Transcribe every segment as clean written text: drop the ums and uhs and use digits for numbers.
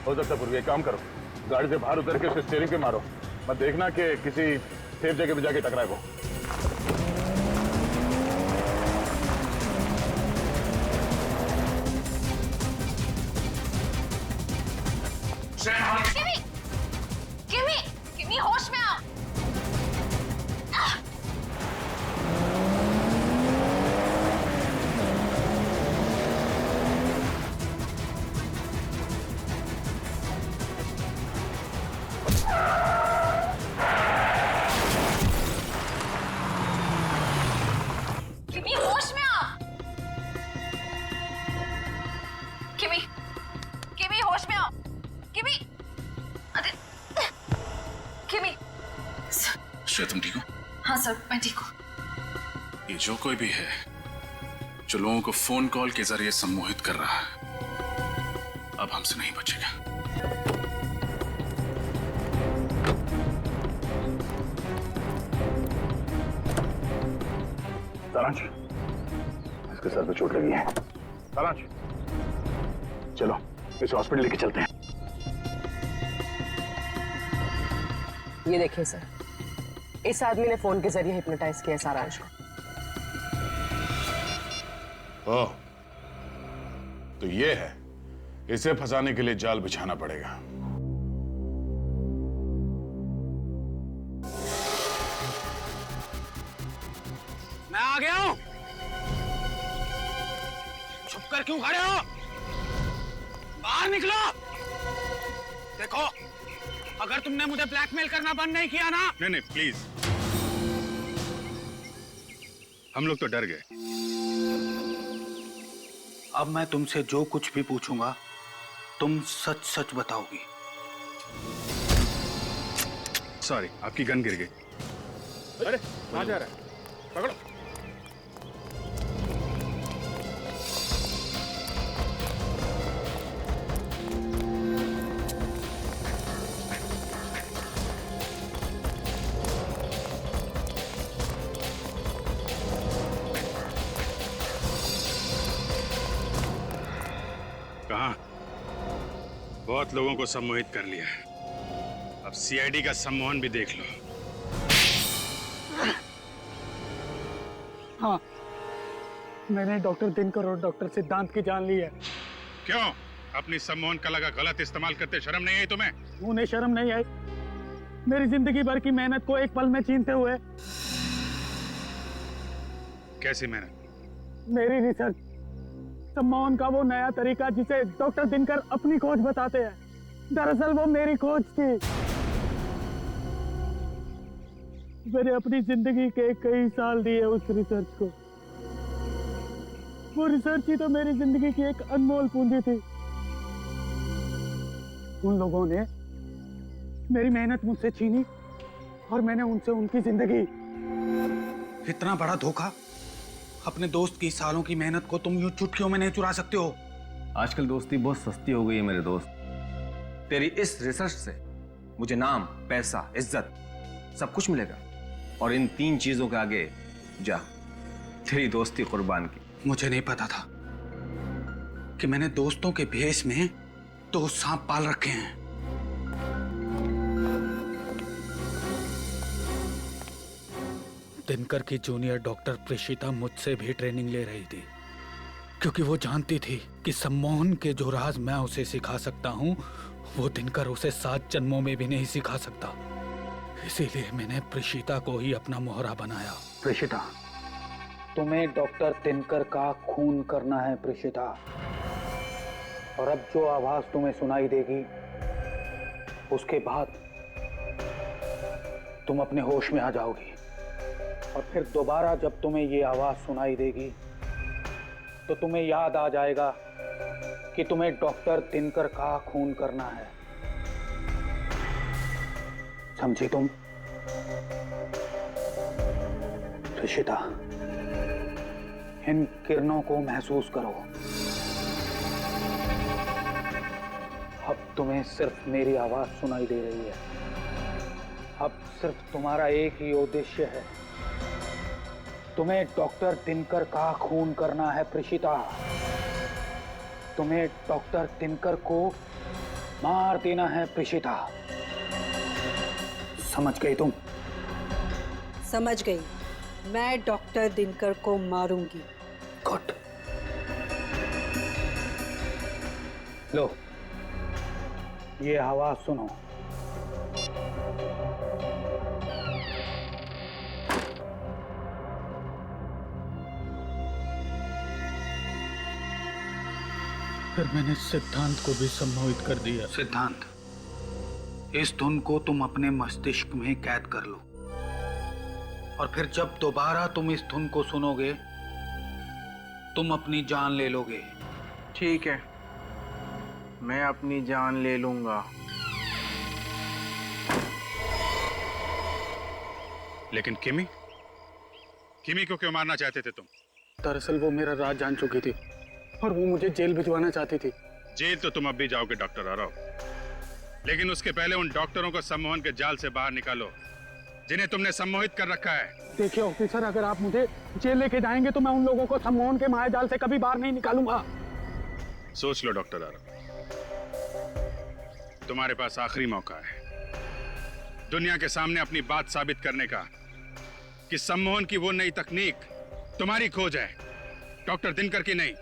हो सकता पूर्वी, एक काम करो, गाड़ी से बाहर उतर के उसके स्टीयरिंग पे मारो, मत देखना कि किसी सेफ जगह पे जाके टकराए वो। किमी होश में आओ। किमी होश में आओ। किमी किमी होश में आओ। किमी किमी। श्रेया तुम ठीक हो? हाँ सर, मैं ठीक हूँ। ये जो कोई भी है जो लोगों को फोन कॉल के जरिए सम्मोहित कर रहा है, अब हमसे नहीं बचेगा। सारांश, इसके सर पे चोट लगी है। सारांश, चलो इसे हॉस्पिटल लेके चलते हैं। ये देखिए सर, इस आदमी ने फोन के जरिए हिप्नोटाइज किया सारांश को। ओह, तो ये है, इसे फंसाने के लिए जाल बिछाना पड़ेगा। मैं आ गया हूं। छुप कर क्यों खड़े हो? बाहर निकलो। देखो, अगर तुमने मुझे ब्लैकमेल करना बंद नहीं किया ना। नहीं प्लीज, हम लोग तो डर गए। अब मैं तुमसे जो कुछ भी पूछूंगा तुम सच सच बताओगी। सॉरी, आपकी गन गिर गई। अरे कहां जा रहा है? पकड़ो। कहां? बहुत लोगों को सम्मोहित कर लिया है, अब सीआईडी का सम्मोहन भी देख लो। हाँ, मैंने डॉक्टर दिनकर और डॉक्टर सिद्धांत की जान ली है। क्यों? अपनी सम्मोहन कला का गलत इस्तेमाल करते शर्म नहीं आई तुम्हें? उन्हें शर्म नहीं आई? मेरी जिंदगी भर की मेहनत को एक पल में छीनते हुए। कैसी मेहनत? मेरी रिसर्च, सम्मोहन का वो नया तरीका जिसे डॉक्टर दिनकर अपनी खोज बताते हैं, दरअसल वो मेरी खोज थी। मैंने अपनी जिंदगी के कई साल दिए उस रिसर्च को। वो रिसर्च ही तो मेरी जिंदगी की एक अनमोल पूंजी थी। उन लोगों ने मेरी मेहनत मुझसे छीनी और मैंने उनसे उनकी जिंदगी। इतना बड़ा धोखा, अपने दोस्त की सालों की मेहनत को तुम यूं चुटकियों में नहीं चुरा सकते हो। आजकल दोस्ती बहुत सस्ती हो गई है मेरे दोस्त। तेरी इस रिसर्च से मुझे नाम, पैसा, इज्जत सब कुछ मिलेगा, और इन 3 चीजों के आगे जा तेरी दोस्ती कुर्बान की। मुझे नहीं पता था कि मैंने दोस्तों के भेष में 2 सांप पाल रखे हैं। दिनकर की जूनियर डॉक्टर प्रेषिता मुझसे भी ट्रेनिंग ले रही थी, क्योंकि वो जानती थी कि सम्मोहन के जो राज मैं उसे सिखा सकता हूँ वो दिनकर उसे 7 जन्मों में भी नहीं सिखा सकता। इसीलिए मैंने प्रेषिता को ही अपना मोहरा बनाया। प्रेषिता, तुम्हें डॉक्टर दिनकर का खून करना है प्रेषिता, और अब जो आवाज तुम्हें सुनाई देगी उसके बाद तुम अपने होश में आ जाओगी, और फिर दोबारा जब तुम्हें ये आवाज सुनाई देगी तो तुम्हें याद आ जाएगा कि तुम्हें डॉक्टर दिनकर का खून करना है। समझी तुम? ऋषिता, इन किरणों को महसूस करो। अब तुम्हें सिर्फ मेरी आवाज सुनाई दे रही है। अब सिर्फ तुम्हारा एक ही उद्देश्य है, तुम्हें डॉक्टर दिनकर का खून करना है प्रेषिता। तुम्हें डॉक्टर दिनकर को मार देना है प्रेषिता। समझ गई तुम? समझ गई। मैं डॉक्टर दिनकर को मारूंगी। गुड। लो, ये आवाज सुनो। फिर मैंने सिद्धांत को भी सम्मोहित कर दिया। सिद्धांत, इस धुन को तुम अपने मस्तिष्क में कैद कर लो, और फिर जब दोबारा तुम इस धुन को सुनोगे तुम अपनी जान ले लोगे। ठीक है, मैं अपनी जान ले लूंगा। लेकिन किमी किमी को क्यों मारना चाहते थे तुम? दरअसल वो मेरा राज जान चुकी थी और वो मुझे जेल भिजवाना चाहती थी। जेल तो तुम अब भी जाओगे डॉक्टर आरव, लेकिन उसके पहले उन डॉक्टरों को सम्मोहन के जाल से बाहर निकालो जिन्हें तुमने सम्मोहित कर रखा है। देखिए ऑफिसर, अगर आप मुझे जेल लेके जाएंगे तो मैं उन लोगों को सम्मोहन के माया जाल से कभी बाहर नहीं निकालूंगा। सोच लो डॉक्टर आरव, तुम्हारे पास आखिरी मौका है दुनिया के सामने अपनी बात साबित करने का कि सम्मोहन की वो नई तकनीक तुम्हारी खोज है, डॉक्टर दिनकर की नहीं।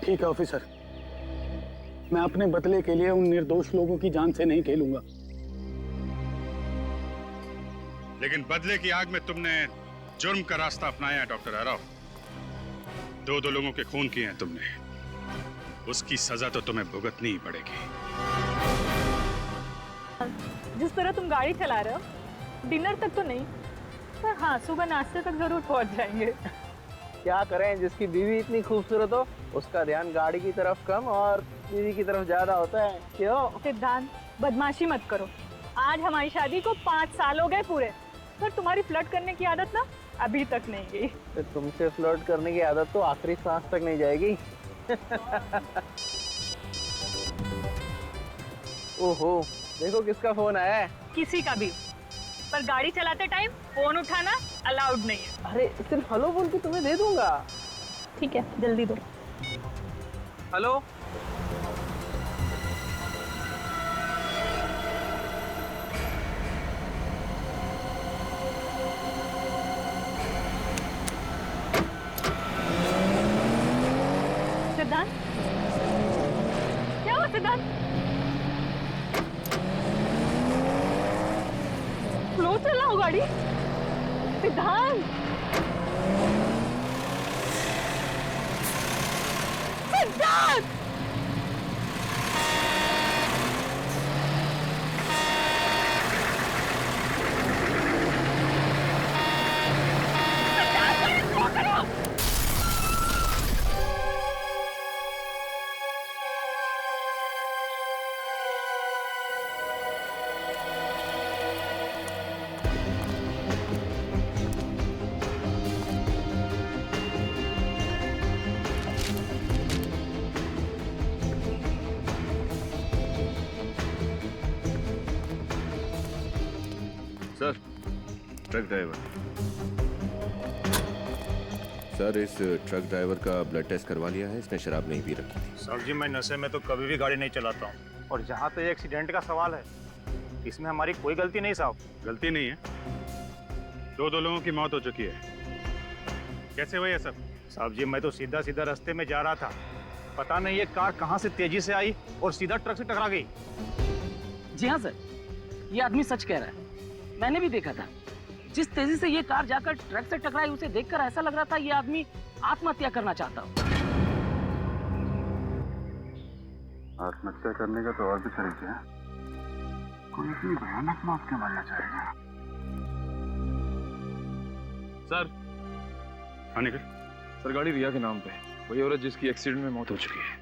ठीक है ऑफिसर, मैं अपने बदले के लिए उन निर्दोष लोगों की जान से नहीं खेलूंगा। लेकिन बदले की आग में तुमने जुर्म का रास्ता अपनाया है डॉक्टर आरव। दो लोगों के खून किए हैं तुमने, उसकी सजा तो तुम्हें भुगतनी ही पड़ेगी। जिस तरह तुम गाड़ी चला रहे हो, डिनर तक तो नहीं, पर हाँ सुबह नाश्ते तक जरूर पहुंच जाएंगे। क्या करें, जिसकी बीवी इतनी खूबसूरत हो उसका ध्यान गाड़ी की तरफ कम और बीवी की तरफ ज्यादा होता है। क्यों? सिद्धांत, बदमाशी मत करो। आज हमारी शादी को 5 साल हो गए पूरे, पर तुम्हारी फ्लर्ट करने की आदत ना अभी तक नहीं गई। तो तुमसे फ्लर्ट करने की आदत तो आखिरी सांस तक नहीं जाएगी। ओहो, देखो किसका फोन आया है। किसी का भी, पर गाड़ी चलाते टाइम फोन उठाना अलाउड नहीं है। अरे सिर्फ हेलो बोल के तुम्हें दे दूंगा। ठीक है, जल्दी दो। हेलो, सिद्धांत, क्या हुआ सिद्धांत? स्लो चला हो गाड़ी सिद्धांत। सिद्धांत, सर, ट्रक ड्राइवर। सर, इस ट्रक ड्राइवर का ब्लड टेस्ट करवा लिया है, इसने शराब नहीं पी रखी थी। साहब जी, मैं नशे में तो कभी भी गाड़ी नहीं चलाता हूँ, और जहाँ तक एक्सीडेंट का सवाल है इसमें हमारी कोई गलती नहीं साहब। गलती नहीं है, दो लोगों की मौत हो चुकी है। कैसे हुआ ये सब? साहब जी, मैं तो सीधा सीधा रास्ते में जा रहा था, पता नहीं ये कार कहाँ से तेजी से आई और सीधा ट्रक से टकरा गई। जी हाँ सर, ये आदमी सच कह रहा है, मैंने भी देखा था। जिस तेजी से ये कार जाकर ट्रक से टकराई, उसे देखकर ऐसा लग रहा था ये आदमी आत्महत्या करना चाहता हो। आत्महत्या करने का तो और भी तरीके हैं, कोई इतनी भयानक मौत क्यों मरना चाहेगा? सर, हाँ निकल। सर, गाड़ी रिया के नाम पे, वही औरत जिसकी एक्सीडेंट में मौत हो चुकी है।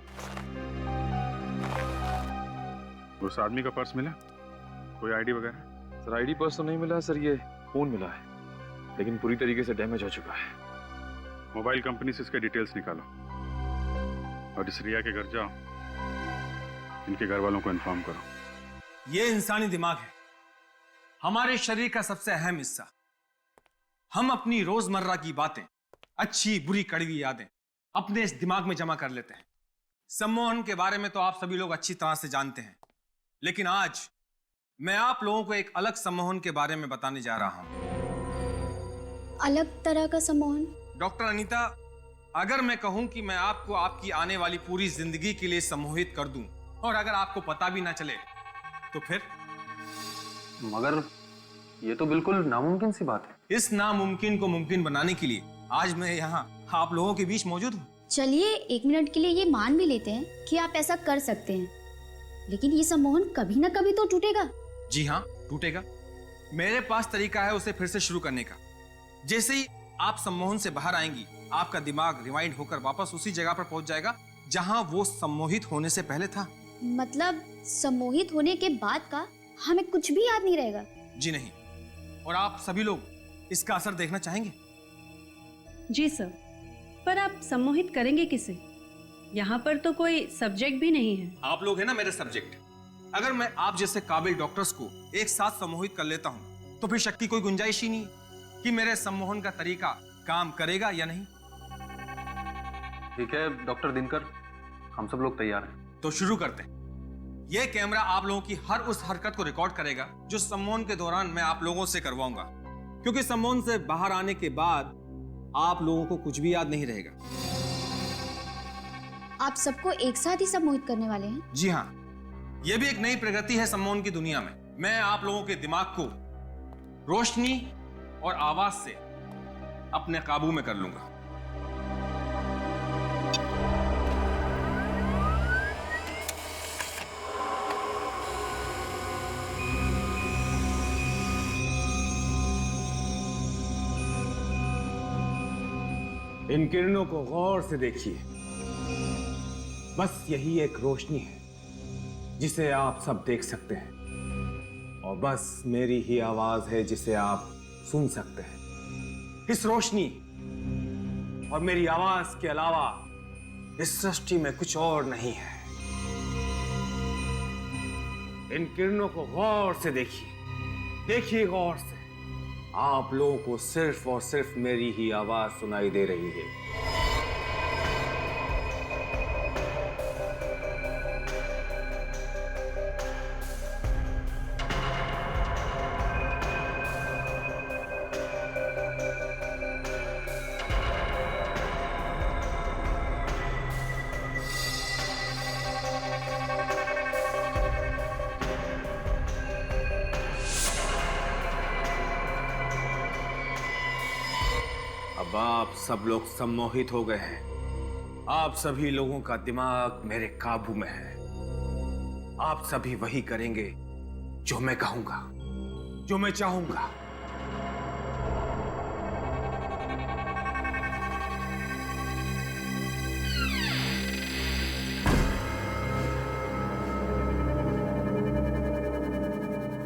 उस आदमी का पर्स मिला? कोई आईडी वगैरह? सर, आईडी पर्स तो नहीं मिला सर, ये फोन मिला है, लेकिन पूरी तरीके से डैमेज हो चुका है। मोबाइल कंपनी से इसके डिटेल्स निकालो और इस रिया के घर जाओ, इनके घर वालों को इन्फॉर्म करो। ये इंसानी दिमाग है, हमारे शरीर का सबसे अहम हिस्सा। हम अपनी रोजमर्रा की बातें, अच्छी बुरी कड़वी यादें अपने इस दिमाग में जमा कर लेते हैं। सम्मोहन के बारे में तो आप सभी लोग अच्छी तरह से जानते हैं, लेकिन आज मैं आप लोगों को एक अलग सम्मोहन के बारे में बताने जा रहा हूं। अलग तरह का सम्मोहन? डॉक्टर अनीता, अगर मैं कहूं कि मैं आपको आपकी आने वाली पूरी जिंदगी के लिए सम्मोहित कर दूं और अगर आपको पता भी ना चले तो फिर? मगर ये तो बिल्कुल नामुमकिन सी बात है। इस नामुमकिन को मुमकिन बनाने के लिए आज मैं यहाँ आप लोगों के बीच मौजूद हूँ। चलिए 1 मिनट के लिए ये मान भी लेते हैं कि आप ऐसा कर सकते हैं, लेकिन ये सम्मोहन कभी ना कभी तो टूटेगा। जी हाँ, टूटेगा। मेरे पास तरीका है उसे फिर से शुरू करने का। जैसे ही आप सम्मोहन से बाहर आएंगी, आपका दिमाग रिवाइंड होकर वापस उसी जगह पर पहुंच जाएगा जहां वो सम्मोहित होने से पहले था। मतलब सम्मोहित होने के बाद का हमें कुछ भी याद नहीं रहेगा? जी नहीं। और आप सभी लोग इसका असर देखना चाहेंगे? जी सर, पर आप सम्मोहित करेंगे किसे? यहाँ पर तो कोई सब्जेक्ट भी नहीं है। आप लोग हैं ना मेरे सब्जेक्ट। अगर मैं आप जैसे काबिल डॉक्टर्स को एक साथ सम्मोहित कर लेता हूँ तो फिर शक की कोई गुंजाइश ही नहीं कि मेरे सम्मोहन का तरीका काम करेगा या नहीं। ठीक है डॉक्टर दिनकर, हम सब लोग तैयार हैं। तो शुरू करते हैं। यह कैमरा आप लोगों की हर उस हरकत को रिकॉर्ड करेगा जो सम्मोहन के दौरान मैं आप लोगों से करवाऊंगा, क्योंकि सम्मोहन से बाहर आने के बाद आप लोगों को कुछ भी याद नहीं रहेगा। आप सबको एक साथ ही सम्मोहित करने वाले हैं? जी हाँ, यह भी एक नई प्रगति है सम्मोहन की दुनिया में। मैं आप लोगों के दिमाग को रोशनी और आवाज से अपने काबू में कर लूंगा। इन किरणों को गौर से देखिए। बस यही एक रोशनी है जिसे आप सब देख सकते हैं, और बस मेरी ही आवाज है जिसे आप सुन सकते हैं। इस रोशनी और मेरी आवाज के अलावा इस सृष्टि में कुछ और नहीं है। इन किरणों को गौर से देखिए, देखिए गौर से। आप लोगों को सिर्फ और सिर्फ मेरी ही आवाज सुनाई दे रही है। अब आप सब लोग सम्मोहित हो गए हैं। आप सभी लोगों का दिमाग मेरे काबू में है। आप सभी वही करेंगे जो मैं कहूंगा, जो मैं चाहूंगा।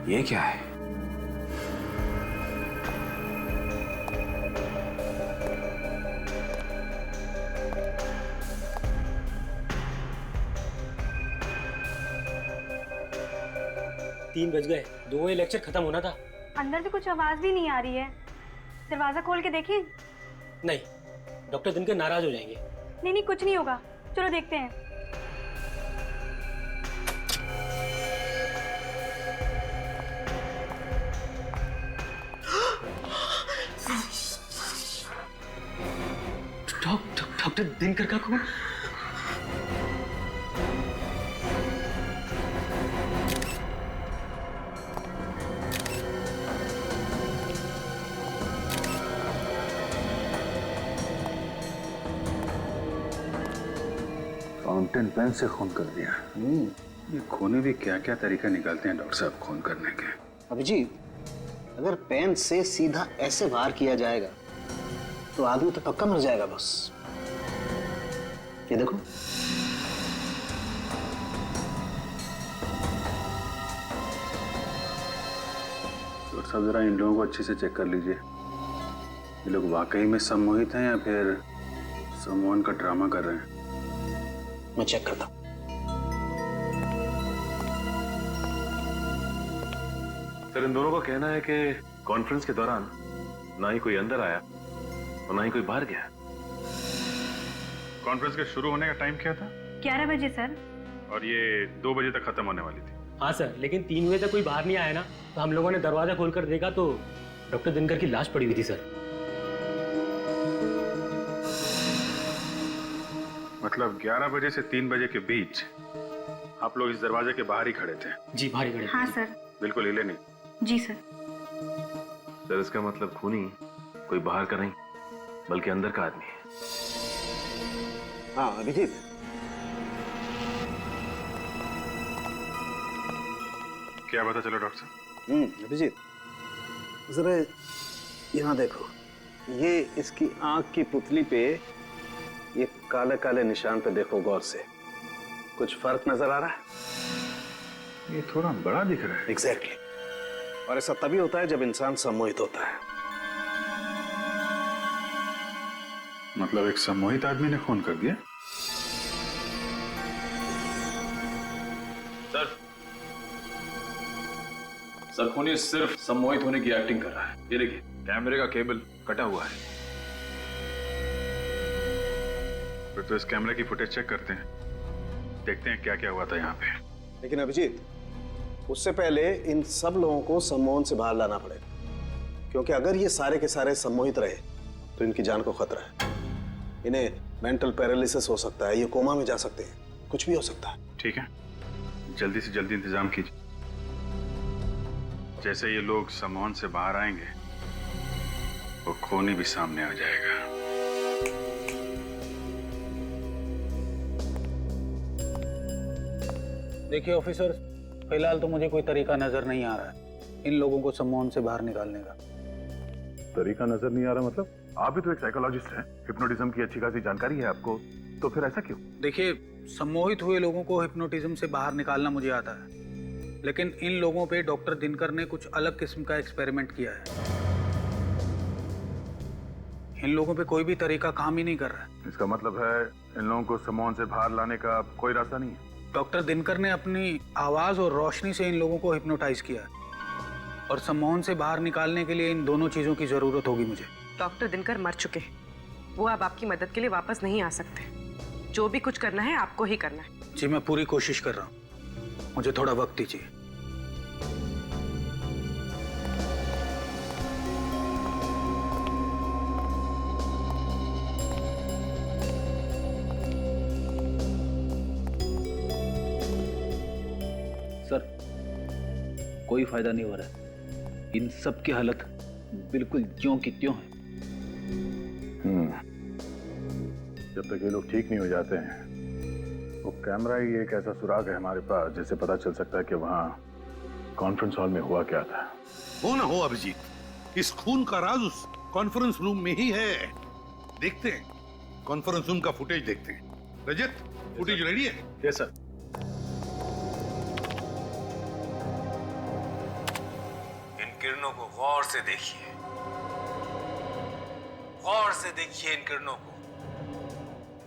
ये क्या है? तीन बज गए, 2 बजे लेक्चर खत्म होना था। अंदर से कुछ आवाज भी नहीं आ रही है। दरवाजा खोल के देखें? नहीं, डॉक्टर दिनकर नाराज हो जाएंगे। नहीं नहीं, कुछ नहीं होगा, चलो देखते हैं। डॉक्टर दिनकर का कौन? फाउंटेन पेन से खून कर दिया। ये खूनी भी क्या क्या तरीका निकालते हैं डॉक्टर साहब खून करने के। अभिजीत, अगर पेन से सीधा ऐसे वार किया जाएगा तो आदमी तो पक्का मर जाएगा बस। ये देखो, डॉक्टर साहब जरा इन लोगों को अच्छे से चेक कर लीजिए। ये लोग वाकई में सम्मोहित हैं या फिर सम्मोहन का ड्रामा कर रहे हैं। मैं चेक करता हूं। सर, इन दोनों का कहना है कि कॉन्फ्रेंस के दौरान ना ही कोई अंदर आया और ना ही कोई बाहर गया। कॉन्फ्रेंस के शुरू होने का टाइम क्या था? 11 बजे सर। और ये 2 बजे तक खत्म होने वाली थी। हाँ सर, लेकिन 3 बजे तक कोई बाहर नहीं आया ना, तो हम लोगों ने दरवाजा खोलकर देखा तो डॉक्टर दिनकर की लाश पड़ी हुई थी सर। मतलब 11 बजे से 3 बजे के बीच आप लोग इस दरवाजे के बाहर ही खड़े थे? जी, बाहर ही खड़े थे। हाँ सर। बिल्कुल हिले नहीं? जी सर। सर, इसका मतलब खूनी कोई बाहर का नहीं बल्कि अंदर का आदमी है। हाँ अभिजीत, क्या पता चला डॉक्टर साहब? अभिजीत जरा यहाँ देखो, ये इसकी आंख की पुतली पे ये काले काले निशान पे देखो गौर से, कुछ फर्क नजर आ रहा है? ये थोड़ा बड़ा दिख रहा है। एग्जैक्टली। और ऐसा तभी होता है जब इंसान सम्मोहित होता है। मतलब एक सम्मोहित आदमी ने खून कर दिया? सर, खूनी सिर्फ सम्मोहित होने की एक्टिंग कर रहा है। ये देखिए, कैमरे का केबल कटा हुआ है। फिर तो इस कैमरे की फुटेज चेक करते हैं, देखते हैं क्या क्या हुआ था यहाँ पे। लेकिन अभिजीत, उससे पहले इन सब लोगों को सम्मोहन से बाहर लाना पड़ेगा, क्योंकि अगर ये सारे के सारे सम्मोहित रहे तो इनकी जान को खतरा है। इन्हें मेंटल पैरालिसिस हो सकता है, ये कोमा में जा सकते हैं, कुछ भी हो सकता है। ठीक है, जल्दी से जल्दी इंतजाम कीजिए। जैसे ये लोग सम्मोहन से बाहर आएंगे, वो खूनी भी सामने आ जाएगा। देखिए ऑफिसर, फिलहाल तो मुझे कोई तरीका नजर नहीं आ रहा है इन लोगों को सम्मोहन से बाहर निकालने का। तरीका नजर नहीं आ रहा मतलब? आप भी तो एक साइकोलॉजिस्ट हैं, हिप्नोटिज्म की अच्छी खासी जानकारी है आपको, तो फिर ऐसा क्यों? देखिए, सम्मोहित हुए लोगों को हिप्नोटिज्म से बाहर निकालना मुझे आता है, लेकिन इन लोगों पे डॉक्टर दिनकर ने कुछ अलग किस्म का एक्सपेरिमेंट किया है। इन लोगों पे कोई भी तरीका काम ही नहीं कर रहा है। इसका मतलब है इन लोगों को सम्मोहन से बाहर लाने का कोई रास्ता नहीं है? डॉक्टर दिनकर ने अपनी आवाज और रोशनी से इन लोगों को हिप्नोटाइज किया है, और सम्मोहन से बाहर निकालने के लिए इन दोनों चीजों की जरूरत होगी मुझे। डॉक्टर दिनकर मर चुके, वो अब आपकी मदद के लिए वापस नहीं आ सकते। जो भी कुछ करना है आपको ही करना है। जी, मैं पूरी कोशिश कर रहा हूँ, मुझे थोड़ा वक्त दीजिए। सर, कोई फायदा नहीं हो रहा है। इन सब की हालत बिल्कुल ज्यों की त्यों है। जब तक ये लोग ठीक नहीं हो जाते हैं, वो कैमरा ही एक ऐसा सुराग है हमारे पास जिससे पता चल सकता है कि वहाँ कॉन्फ्रेंस हॉल में हुआ क्या था। हो ना हो अभिजीत, इस खून का राज उस कॉन्फ्रेंस रूम में ही है। देखते हैं, कॉन्फ्रेंस रूम का फुटेज देखते हैं। रजत, फुटेज रेडी है? Yes sir. इन किरणों को गौर से देखिए, गौर से देखिए इन किरणों को।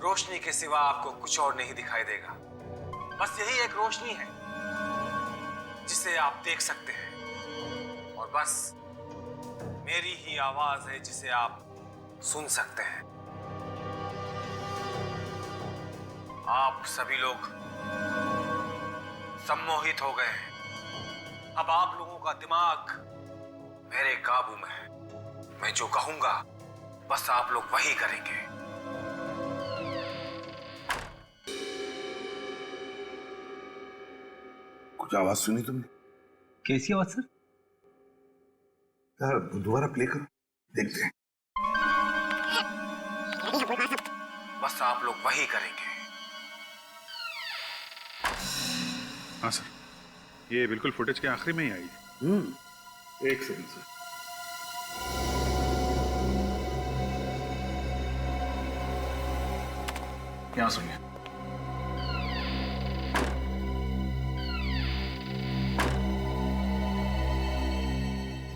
रोशनी के सिवा आपको कुछ और नहीं दिखाई देगा। बस यही एक रोशनी है जिसे आप देख सकते हैं, और बस मेरी ही आवाज है जिसे आप सुन सकते हैं। आप सभी लोग सम्मोहित हो गए हैं। अब आप लोगों का दिमाग मेरे काबू में है। मैं जो कहूंगा बस आप लोग वही करेंगे। कुछ आवाज सुनी तुमने? कैसी आवाज सर? यार दोबारा प्ले करो, देखते हैं। बस आप लोग वही करेंगे। हाँ सर, ये बिल्कुल फुटेज के आखिरी में ही आई है। एक सेकंड सर। यहाँ सुनिए।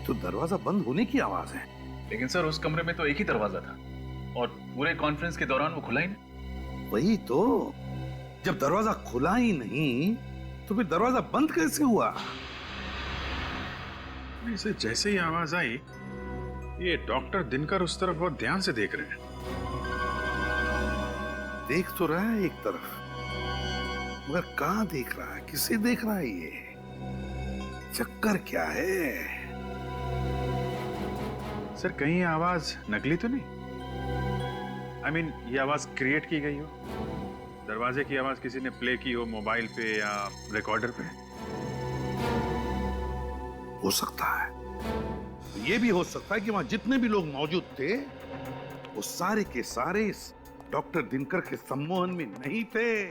तो दरवाजा बंद होने की आवाज है। लेकिन सर, उस कमरे में तो एक ही दरवाजा था और पूरे कॉन्फ्रेंस के दौरान वो खुला ही नहीं। वही तो, जब दरवाजा खुला ही नहीं तो फिर दरवाजा बंद कैसे हुआ? इसे जैसे ही आवाज आई, ये डॉक्टर दिनकर उस तरफ बहुत ध्यान से देख रहे हैं। देख तो रहा है एक तरफ, मगर कहाँ देख रहा है, किसे देख रहा है? ये चक्कर क्या है? सर कहीं ये आवाज नकली तो नहीं? I mean, ये आवाज क्रिएट की गई हो? दरवाजे की आवाज किसी ने प्ले की हो मोबाइल पे या रिकॉर्डर पे? हो सकता है। ये भी हो सकता है कि वहां जितने भी लोग मौजूद थे वो सारे के सारे इस डॉक्टर दिनकर के सम्मोहन में नहीं थे।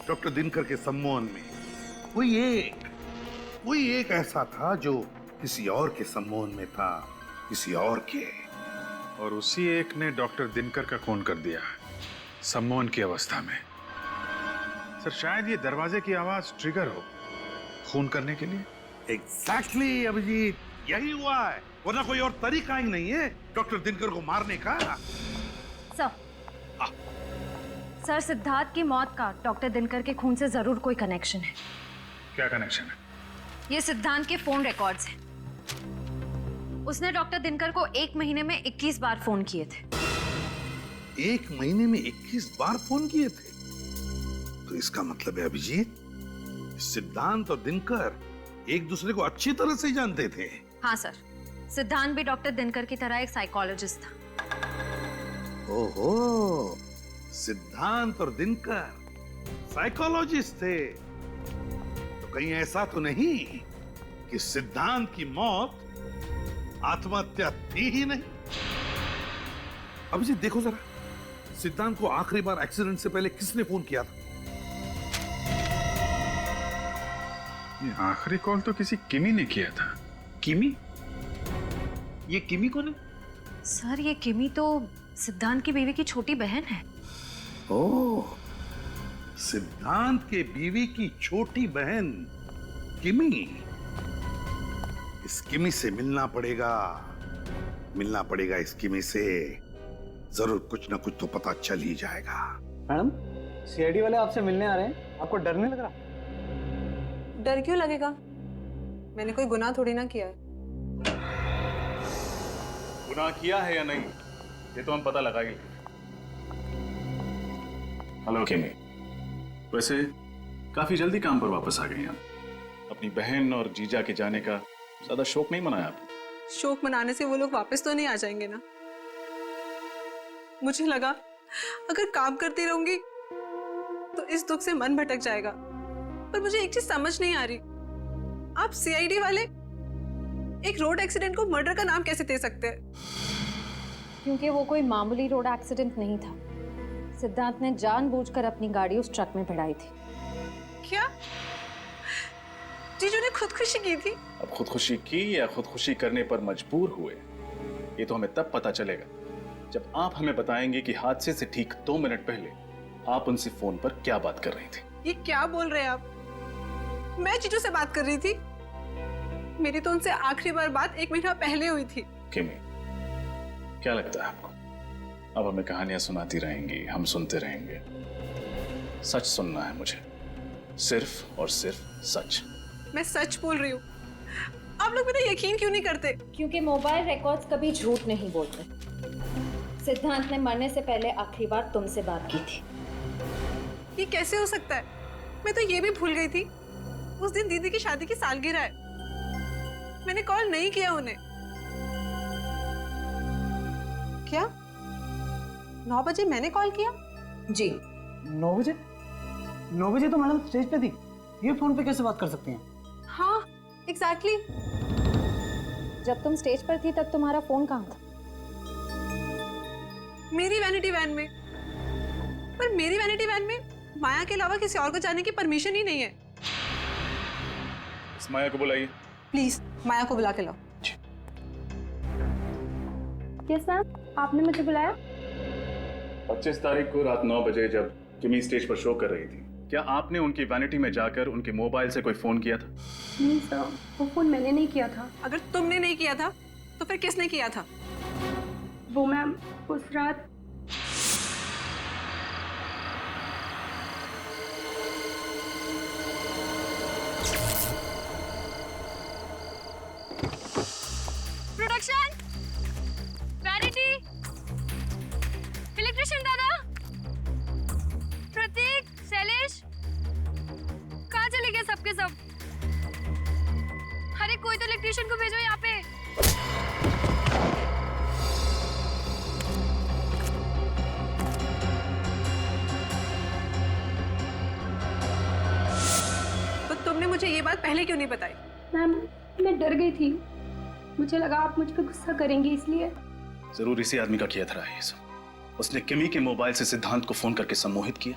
डॉक्टर दिनकर के सम्मोहन में कोई एक ऐसा था जो किसी और के सम्मोहन में था, किसी और के। और उसी एक ने डॉक्टर दिनकर का खून कर दिया सम्मोहन की अवस्था में। सर शायद ये दरवाजे की आवाज ट्रिगर हो खून करने के लिए। एग्जैक्टली अभिजीत, यही हुआ है, वरना कोई और तरीका ही नहीं है डॉक्टर दिनकर को मारने का। सर सिद्धार्थ की मौत का डॉक्टर दिनकर के खून से जरूर कोई कनेक्शन है। क्या कनेक्शन है? ये सिद्धांत के फोन रिकॉर्ड्स हैं। उसने डॉक्टर दिनकर को 1 महीने में 21 बार फोन किए थे। 1 महीने में 21 बार फोन किए थे? तो इसका मतलब है अभिजीत, सिद्धांत और दिनकर एक दूसरे को अच्छी तरह से जानते थे। हाँ सर, सिद्धांत भी डॉक्टर दिनकर की तरह एक साइकोलॉजिस्ट था। ओहो, सिद्धांत और दिनकर साइकोलॉजिस्ट थे। तो कहीं ऐसा तो नहीं कि सिद्धांत की मौत आत्महत्या थी ही नहीं? अभिजीत देखो जरा, सिद्धांत को आखिरी बार एक्सीडेंट से पहले किसने फोन किया था? ये आखिरी कॉल तो किसी किमी ने किया था। किमी? ये किमी कौन है? सर ये किमी तो सिद्धांत की बीवी की छोटी बहन है। ओह, सिद्धांत के बीवी की छोटी बहन किमी। इस किमी से मिलना पड़ेगा इस किमी से। जरूर कुछ ना कुछ तो पता चल ही जाएगा। मैडम, सीआईडी वाले आपसे मिलने आ रहे हैं, आपको डर नहीं लग रहा? डर क्यों लगेगा? मैंने कोई गुनाह थोड़ी ना किया है। गुनाह किया है या नहीं ये तो हम पता लगा ही लेंगे। हेलो किमी, वैसे काफी जल्दी काम पर वापस आ गई आप। अपनी बहन और जीजा के जाने का ज्यादा शौक नहीं मनाया आपने? शौक मनाने से वो लोग वापस तो नहीं आ जाएंगे ना। मुझे लगा अगर काम करती रहूंगी तो इस दुख से मन भटक जाएगा, पर मुझे एक चीज समझ नहीं आ रही, आप सीआईडी वाले एक रोड एक्सीडेंट को मर्डर का नाम कैसे दे सकते हैं? क्योंकि वो कोई मामूली रोड एक्सीडेंट नहीं था। सिद्धांत ने जानबूझकर अपनी गाड़ी उस ट्रक में भिड़ाई थी। क्या जीजू ने खुदकुशी की थी? अब खुदकुशी की या खुदकुशी करने पर मजबूर हुए ये तो हमें तब पता चलेगा जब आप हमें बताएंगे कि हादसे से ठीक 2 मिनट पहले आप उनसे फोन पर क्या बात कर रही थी। ये क्या बोल रहे हैं आप? मैं जीजू से बात कर रही थी। मेरी तो उनसे आखिरी बार बात 1 महीना पहले हुई थी। किमी, क्या लगता है आपको अब हमें कहानियां सुनाती रहेंगी, हम सुनते रहेंगे? सच सुनना है मुझे, सिर्फ और सिर्फ सच। मैं सच बोल रही हूँ, आप लोग मेरा यकीन क्यों नहीं करते? क्योंकि मोबाइल रिकॉर्ड्स कभी झूठ नहीं बोलते। सिद्धांत ने मरने से पहले आखिरी बार तुमसे बात की थी। ये कैसे हो सकता है? मैं तो ये भी भूल गई थी उस दिन दीदी की शादी की सालगिरह है। मैंने कॉल नहीं किया उन्हें। क्या 9 बजे मैंने कॉल किया? जी 9 बजे? 9 बजे तो मैडम स्टेज पे थी, ये फोन पे कैसे बात कर सकती हैं? हाँ एग्जैक्टली। जब तुम स्टेज पर थी तब तुम्हारा फोन कहाँ था? मेरी वैनिटी वैन में। पर मेरी वैनिटी वैन में माया के अलावा किसी और को जाने की परमिशन ही नहीं है। इस माया को बुलाइए प्लीज, माया को बुला के लाओ। यस मैम, आपने मुझे बुलाया? 25 तारीख को रात 9 बजे जब किमी स्टेज पर शो कर रही थी, क्या आपने उनकी वैनिटी में जाकर उनके मोबाइल से कोई फोन किया था? नहीं सर, वो फोन मैंने नहीं किया था। अगर तुमने नहीं किया था तो फिर किसने किया था? वो मैम उस रात गुलशन, वैनिटी, इलेक्ट्रिशियन दादा, प्रतीक, शैलेश, कहाँ चले गए सबके सब? अरे कोई तो इलेक्ट्रिशियन को भेजो यहाँ पे। तो तुमने मुझे ये बात पहले क्यों नहीं बताई? मैम, मैं डर गई थी, मुझे लगा आप मुझ पे गुस्सा करेंगी इसलिए। जरूर इसी आदमी का किया था ये सब। उसने किमी के मोबाइल से सिद्धांत को फोन करके सम्मोहित किया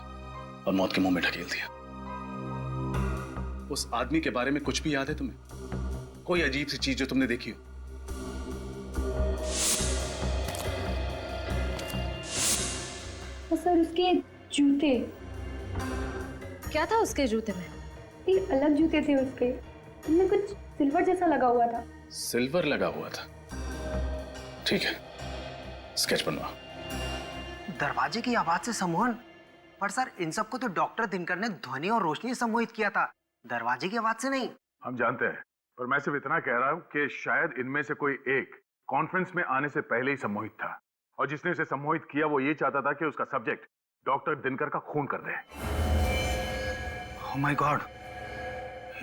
और मौत के मुंह में ढकेल दिया। उस आदमी के बारे में कुछ भी याद है तुम्हें? कोई अजीब सी चीज जो तुमने देखी हो? सर, उसके जूते। क्या था उसके जूते में? ये अलग जूते थे उसके, उनमें कुछ सिल्वर जैसा लगा हुआ था। सिल्वर लगा हुआ था? ठीक है, स्केच बनवा। दरवाजे की आवाज से सम्मोहन? पर सर, इन सबको तो डॉक्टर दिनकर ने ध्वनि और रोशनी से सम्मोहित किया था, दरवाजे की आवाज से नहीं। हम जानते हैं, पर मैं सिर्फ इतना कह रहा हूं कि शायद इनमें से कोई एक कॉन्फ्रेंस में आने से पहले ही सम्मोहित था, और जिसने उसे सम्मोहित किया वो ये चाहता था कि उसका सब्जेक्ट डॉक्टर दिनकर का खून कर दे। ओह माय गॉड,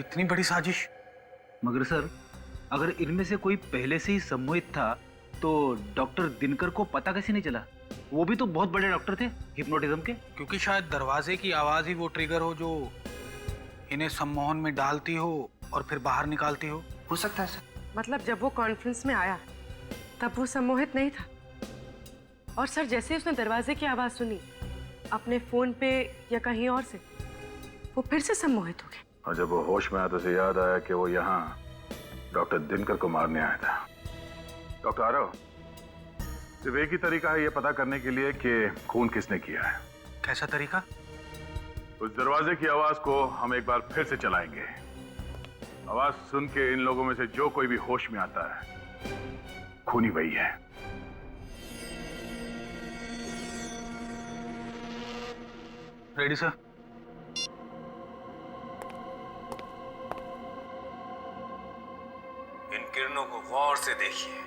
इतनी बड़ी साजिश। मगर सर, अगर इनमें से कोई पहले से ही सम्मोहित था तो डॉक्टर दिनकर को पता कैसे नहीं चला? वो भी तो बहुत बड़े डॉक्टर थे हिप्नोटिज्म के। क्योंकि शायद दरवाजे की आवाज ही वो ट्रिगर हो जो इन्हें सम्मोहन में डालती हो और फिर बाहर निकालती हो सकता है सर। मतलब जब वो कॉन्फ्रेंस में आया तब वो सम्मोहित नहीं था, और सर जैसे उसने दरवाजे की आवाज सुनी अपने फोन पे या कहीं और से, वो फिर से सम्मोहित हो गया। और जब वो होश में आया तो उसे याद आया कि वो यहाँ डॉक्टर दिनकर को मारने आया था। डॉक्टर आरव, सिर्फ एक ही तरीका है ये पता करने के लिए कि खून किसने किया है। कैसा तरीका? उस दरवाजे की आवाज को हम एक बार फिर से चलाएंगे। आवाज सुन के इन लोगों में से जो कोई भी होश में आता है, खूनी वही है। Ready sir? इन किरणों को गौर से देखिए,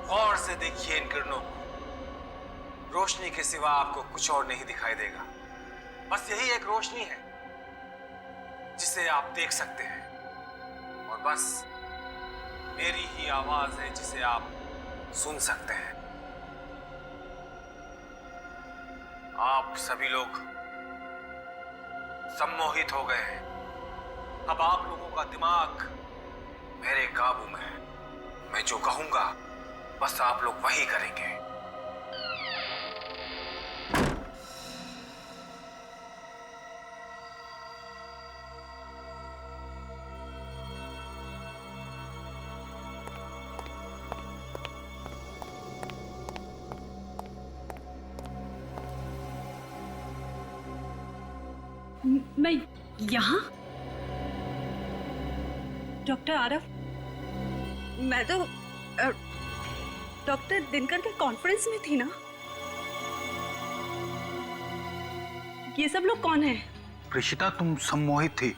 गौर से देखिए इन किरणों को। रोशनी के सिवा आपको कुछ और नहीं दिखाई देगा। बस यही एक रोशनी है जिसे आप देख सकते हैं, और बस मेरी ही आवाज है जिसे आप सुन सकते हैं। आप सभी लोग सम्मोहित हो गए हैं। अब आप लोगों का दिमाग मेरे काबू में है। मैं जो कहूंगा बस आप लोग वही करेंगे। मैं यहाँ? डॉक्टर आरव, मैं तो डॉक्टर दिनकर के कॉन्फ्रेंस में थी ना। ये सब लोग कौन है? प्रेषिता, तुम सम्मोहित थी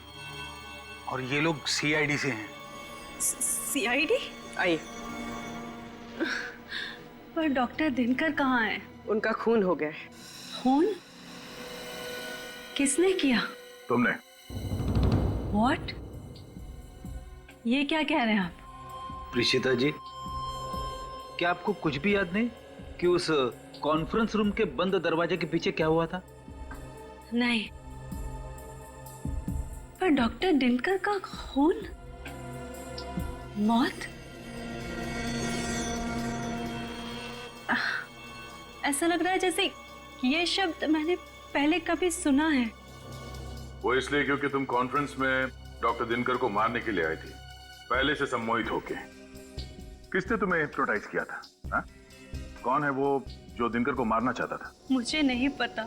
और ये लोग सीआईडी से हैं। सीआईडी? आइए। पर डॉक्टर दिनकर कहाँ है? उनका खून हो गया है। खून? किसने किया? तुमने। What? ये क्या कह रहे हैं आप? प्रेषिता जी, क्या आपको कुछ भी याद नहीं कि उस कॉन्फ्रेंस रूम के बंद दरवाजे के पीछे क्या हुआ था? नहीं, पर डॉक्टर दिनकर का खून, मौत, ऐसा लग रहा है जैसे ये शब्द मैंने पहले कभी सुना है। वो इसलिए क्योंकि तुम कॉन्फ्रेंस में डॉक्टर दिनकर को मारने के लिए आई थी, पहले से सम्मोहित होके। किसने तुम्हें हिप्नोटाइज किया था? हा? कौन है वो जो दिनकर को मारना चाहता था? मुझे नहीं पता,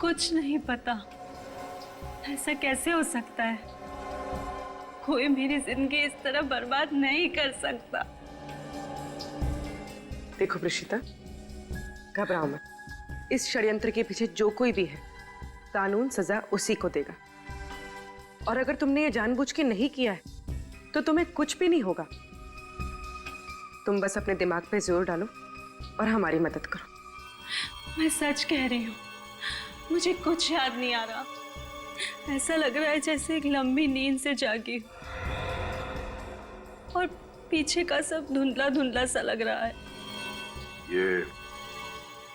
कुछ नहीं पता। ऐसा कैसे हो सकता है? कोई मेरी जिंदगी इस तरह बर्बाद नहीं कर सकता। देखो प्रेषिता, घबराओ मत। इस षड्यंत्र के पीछे जो कोई भी है, कानून सजा उसी को देगा। और अगर तुमने ये जानबूझ के नहीं किया है तो तुम्हें कुछ भी नहीं होगा। तुम बस अपने दिमाग पे जोर डालो और हमारी मदद करो। मैं सच कह रही हूँ, मुझे कुछ याद नहीं आ रहा। ऐसा लग रहा है जैसे एक लंबी नींद से जागी और पीछे का सब धुंधला धुंधला सा लग रहा है। ये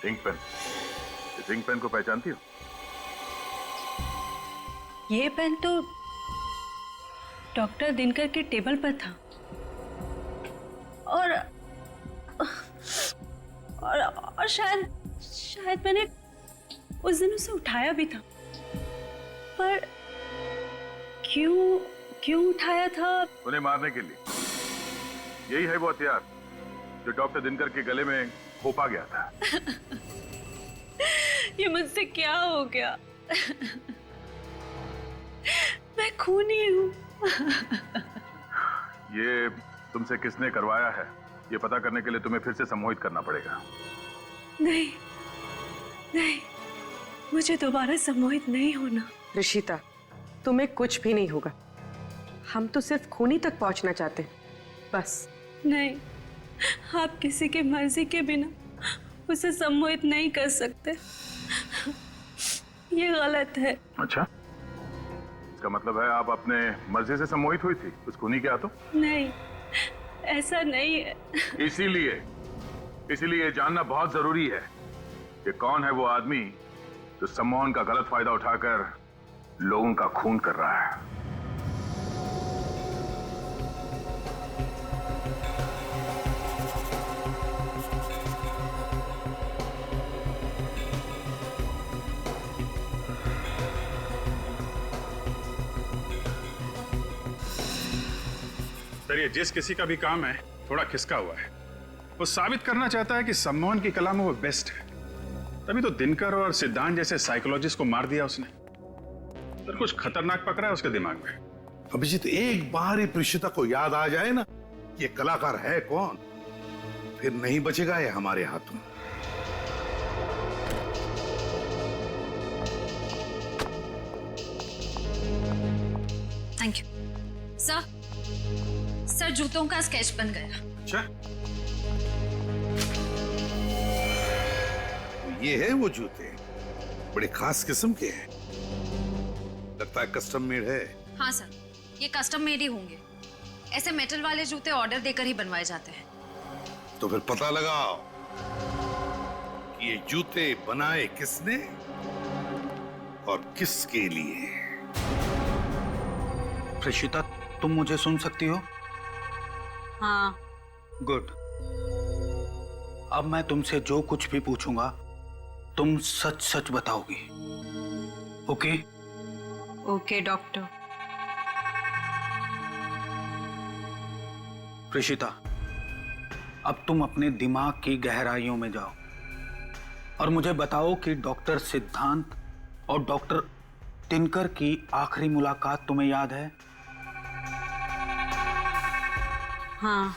इंक पेन, इस इंक पेन को पहचानती हो? ये पेन तो डॉक्टर दिनकर के टेबल पर था और शायद मैंने उस दिन उसे उठाया भी था, पर क्यों उठाया था? उन्हें मारने के लिए। यही है वो हथियार जो डॉक्टर दिनकर के गले में खोपा गया था। ये मुझसे क्या हो गया? मैं खूनी हूँ। ये तुमसे किसने करवाया है, ये पता करने के लिए तुम्हें फिर से सम्मोहित करना पड़ेगा। नहीं, मुझे दोबारा सम्मोहित नहीं होना। ऋषिता, तुम्हें कुछ भी नहीं होगा। हम तो सिर्फ खूनी तक पहुंचना चाहते हैं, बस। नहीं, आप किसी की मर्जी के बिना उसे सम्मोहित नहीं कर सकते। ये गलत है। अच्छा, इसका मतलब है आप अपने मर्जी से सम्मोहित हुई थी उस खूनी के हाथों? नहीं, ऐसा नहीं है। इसीलिए ये जानना बहुत जरूरी है कि कौन है वो आदमी जो सम्मोहन का गलत फायदा उठाकर लोगों का खून कर रहा है। सर, ये जिस किसी का भी काम है थोड़ा खिसका हुआ है। वो साबित करना चाहता है कि सम्मोहन की कला में वो बेस्ट है। तभी तो दिनकर और सिद्धांत जैसे साइकोलॉजिस्ट को मार दिया उसने। सर, कुछ खतरनाक पकड़ा है उसके दिमाग में। अभिजीत, एक बार ही प्रेषिता को याद आ जाए ना ये कलाकार है कौन, फिर नहीं बचेगा ये हमारे हाथों। थैंक यू सर, जूतों का स्केच बन गया। अच्छा, ये है वो जूते, बड़े खास किस्म के हैं। लगता है कस्टम मेड है। हाँ सर, ये कस्टम मेड ही होंगे। ऐसे मेटल वाले जूते ऑर्डर देकर ही बनवाए जाते हैं। तो फिर पता लगाओ कि ये जूते बनाए किसने और किसके लिए। प्रेषिता, तुम मुझे सुन सकती हो? हाँ। गुड। अब मैं तुमसे जो कुछ भी पूछूंगा तुम सच सच बताओगी, ओके? Okay doctor. प्रेषिता, अब तुम अपने दिमाग की गहराइयों में जाओ और मुझे बताओ कि डॉक्टर सिद्धांत और डॉक्टर दिनकर की आखिरी मुलाकात तुम्हें याद है? हाँ।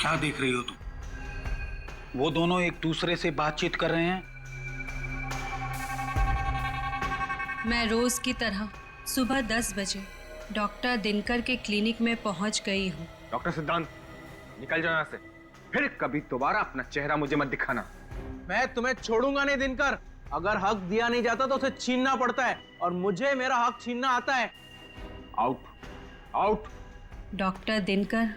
क्या देख रही हो तुम? वो दोनों एक दूसरे से बातचीत कर रहे हैं। मैं रोज की तरह सुबह 10 बजे डॉक्टर दिनकर के क्लिनिक में पहुंच गई हूँ। डॉक्टर सिद्धांत, निकल जाओ यहाँ से। फिर कभी दोबारा अपना चेहरा मुझे मत दिखाना। मैं तुम्हें छोड़ूंगा नहीं दिनकर। अगर हक दिया नहीं जाता तो उसे छीनना पड़ता है, और मुझे मेरा हक छीनना आता है। Out, out. डॉक्टर दिनकर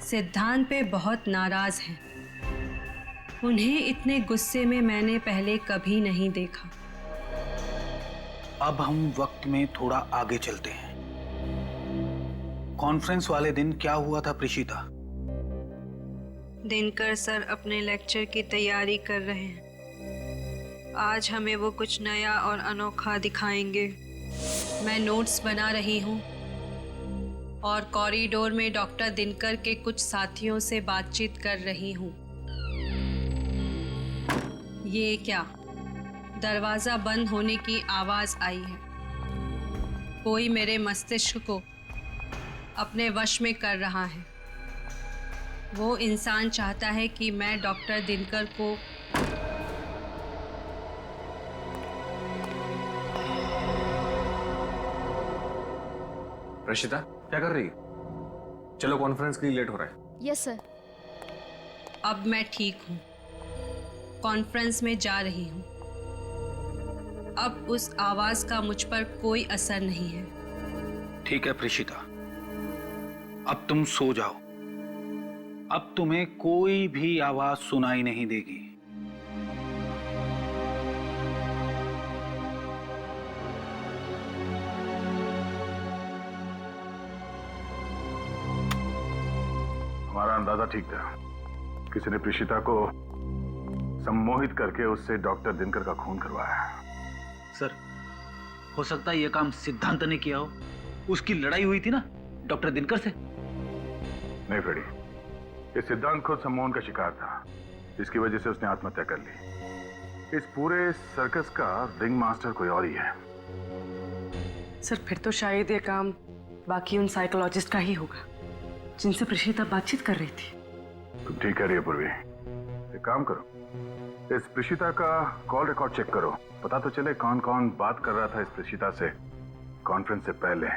सिद्धांत पे बहुत नाराज हैं। उन्हें इतने गुस्से में मैंने पहले कभी नहीं देखा। अब हम वक्त में थोड़ा आगे चलते हैं। कॉन्फ्रेंस वाले दिन क्या हुआ था प्रेषिता? दिनकर सर अपने लेक्चर की तैयारी कर रहे हैं। आज हमें वो कुछ नया और अनोखा दिखाएंगे। मैं नोट्स बना रही हूँ और कॉरिडोर में डॉक्टर दिनकर के कुछ साथियों से बातचीत कर रही हूँ। ये क्या? दरवाजा बंद होने की आवाज आई है। कोई मेरे मस्तिष्क को अपने वश में कर रहा है। वो इंसान चाहता है कि मैं डॉक्टर दिनकर को रशिता क्या कर रही है? चलो कॉन्फ्रेंस के लिए लेट हो रहा है। Yes sir. अब मैं ठीक हूँ, कॉन्फ्रेंस में जा रही हूँ। अब उस आवाज का मुझ पर कोई असर नहीं है। ठीक है प्रेषिता, अब तुम सो जाओ। अब तुम्हें कोई भी आवाज सुनाई नहीं देगी। हमारा अंदाजा ठीक था। किसी ने प्रेषिता को सम्मोहित करके उससे डॉक्टर दिनकर का खून करवाया। सर, हो सकता है यह काम सिद्धांत ने किया हो। उसकी लड़ाई हुई थी ना डॉक्टर दिनकर से। नहीं फ्रेडी, ये सिद्धांत खुद सम्मोहन का शिकार था, इसकी वजह से उसने आत्महत्या कर ली। इस पूरे सर्कस का रिंग मास्टर कोई और ही है। सर, फिर तो शायद ये काम बाकी उन साइकोलॉजिस्ट का ही होगा जिनसे प्रेषिता बातचीत कर रही थी। तुम ठीक कह रही है पूर्वी। एक काम करो, इस प्रेषिता का कॉल रिकॉर्ड चेक करो, पता तो चले कौन कौन बात कर रहा था इस प्रेषिता से कॉन्फ्रेंस से पहले।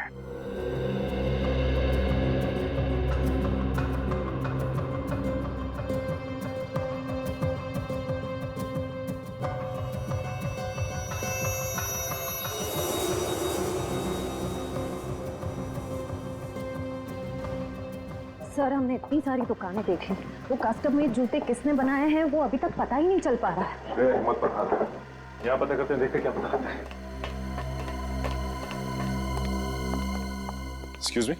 सर, हमने इतनी सारी दुकानें देखी, वो कस्टम मेड जूते किसने बनाए हैं वो अभी तक पता ही नहीं चल पा रहा है। हिम्मत पर हाथ है। यहाँ पता करते हैं, देखते क्या पता आता है। Excuse me.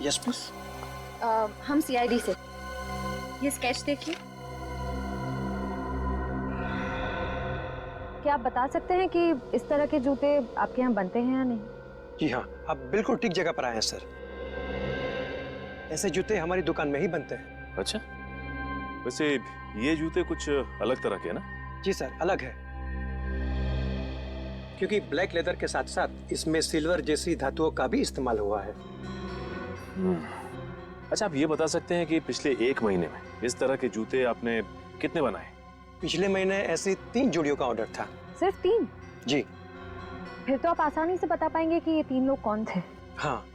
Yes please. हम सीआईडी से। ये स्केच देखिए। क्या आप बता सकते हैं कि इस तरह के जूते आपके यहाँ बनते हैं या नहीं? जी हाँ, आप बिल्कुल ठीक जगह पर आए हैं सर। ऐसे जूते हमारी दुकान में ही बनते हैं। अच्छा, वैसे ये जूते कुछ अलग तरह के हैं ना? जी सर, अलग है, क्योंकि ब्लैक लेदर के साथ साथ इसमें सिल्वर जैसी धातुओं का भी इस्तेमाल हुआ है। अच्छा, आप ये बता सकते हैं कि पिछले 1 महीने में इस तरह के जूते आपने कितने बनाए? पिछले महीने ऐसी 3 जोड़ियों का ऑर्डर था। सिर्फ 3? जी। फिर तो आप आसानी से बता पाएंगे कि ये 3 लोग कौन थे। हाँ,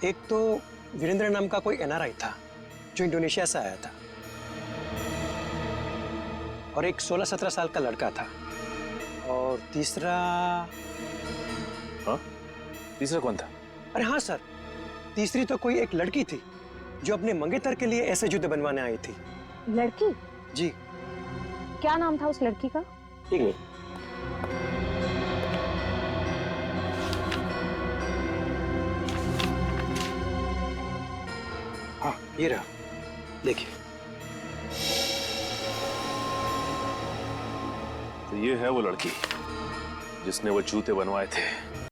एक तो वीरेंद्र नाम का कोई एनआरआई था जो इंडोनेशिया से आया था, और एक 16-17 साल का लड़का था, और तीसरा। हाँ? तीसरा कौन था? अरे हाँ सर, तीसरी तो कोई एक लड़की थी जो अपने मंगेतर के लिए ऐसे जूते बनवाने आई थी। लड़की? जी। क्या नाम था उस लड़की का? एक मिनट। हाँ, ये रहा, देखिए। तो ये है वो लड़की जिसने वो जूते बनवाए थे।